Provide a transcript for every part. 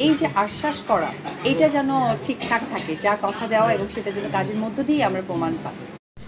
এই যে আশ্বাস করা, এটা যেন ঠিকঠাক থাকে, যা কথা দেওয়া এবং সেটা যেন কাজের মধ্য দিয়ে আমরা প্রমাণ পাই।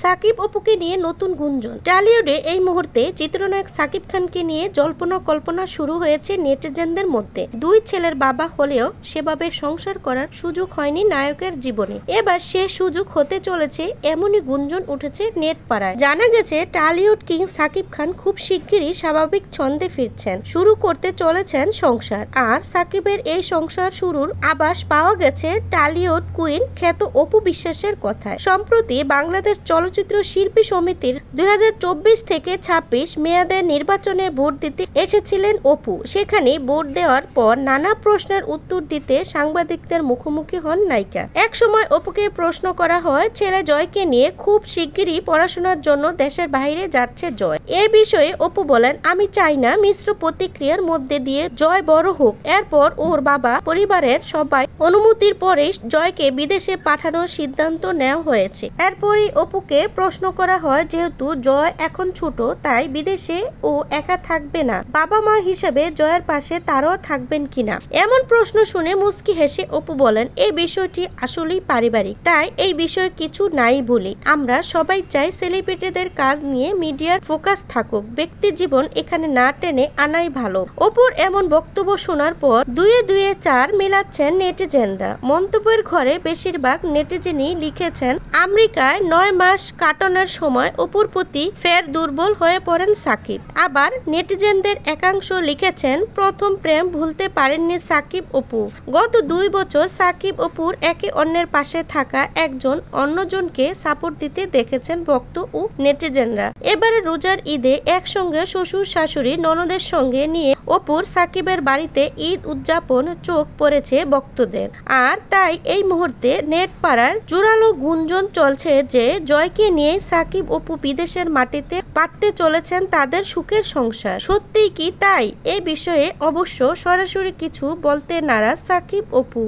সাকিব অপুকে নিয়ে নতুন গুঞ্জন। টলিউডে এই মুহূর্তে চিত্রনায়ক সাকিব খানকে নিয়ে জল্পনা কল্পনা শুরু হয়েছে নেটিজেনদের মধ্যে। দুই ছেলের বাবা হলেও সেভাবে সংসার করার সুযোগ হয়নি নায়কের জীবনে। এবার সে সুযোগ হতে চলেছে এমনই গুঞ্জন উঠেছে নেট পাড়ায়। জানা গেছে টলিউড কিং সাকিব খান খুব শিগগিরই স্বাভাবিক ছন্দে ফিরছেন, শুরু করতে চলেছেন সংসার। আর সাকিবের এই সংসার শুরুর আভাস পাওয়া গেছে টলিউড কুইন খ্যাত অপু বিশ্বাসের কথায়। সম্প্রতি বাংলাদেশ চলচ্চিত্র শিল্পী সমিতির 2024 থেকে 26 মেয়াদের নির্বাচনে ভোট দিতে এসেছিলেন অপু। সেখানে ভোট দেওয়ার পর নানা প্রশ্নের উত্তর দিতে সাংবাদিকদের মুখোমুখি হন নায়িকা। এক সময় অপুকে প্রশ্ন করা হয় ছেলে জয়কে নিয়ে, খুব শিগগিরই পড়াশোনার জন্য দেশের বাইরে যাচ্ছে জয়। এ বিষয়ে অপু বলেন, আমি চাই না মিশ্র প্রতিক্রিয়ার মধ্যে দিয়ে জয় বড় হোক। এরপর ওর বাবা পরিবারের সবাই অনুমতির পরে জয়কে বিদেশে পাঠানোর সিদ্ধান্ত নেওয়া হয়েছে। এরপরই অপুকে প্রশ্ন করা হয় যেহেতু জয় এখন ছোট তাই বিদেশে ও একা থাকবে না, বাবা মা হিসেবে জয়ের পাশে তারাও থাকবেন কিনা। এমন প্রশ্ন শুনে মুস্কি হেসে অপু বলেন, এই বিষয়টি আসলেই পারিবারিক, তাই এই বিষয়ে কিছু নাই বলি। আমরা সবাই চাই সেলিব্রিটিদের কাজ নিয়ে মিডিয়ার ফোকাস থাকুক, ব্যক্তি জীবন এখানে না টেনে আনাই ভালো। অপুর এমন বক্তব্য শোনার পর দুয়ে দুয়ে চার মেলাচ্ছেন নেটিজেনরা। মন্তব্যের ঘরে বেশিরভাগ নেটিজেনই লিখেছেন, আমেরিকায় 9 মাস কাটানোর সময় অপুর প্রতি ফের দুর্বল হয়ে পড়েন সাকিব। আবার নেটিজেনদের একাংশ লিখেছেন, প্রথম প্রেম ভুলতে পারেননি সাকিব অপু। গত 2 বছর সাকিব অপুর একে অন্যের পাশে থাকা একজন অন্যজনকে সাপোর্ট দিতে দেখেছেন ভক্ত ও নেটিজেনরা। এবারে রোজার ঈদে একসঙ্গে শ্বশুর শাশুড়ি ননদের সঙ্গে নিয়ে অপুর সাকিবের বাড়িতে ঈদ উদযাপন চোখ পড়েছে ভক্তদের। আর তাই এই মুহূর্তে নেট পাড়ায় জোরালো গুঞ্জন চলছে যে জয়কে নিয়ে সাকিব অপু বিদেশের মাটিতে পাততে চলেছেন তাদের সুখের সংসার। সত্যিই কি তাই? এই বিষয়ে অবশ্য সরাসরি কিছু বলতে নারাজ সাকিব অপু।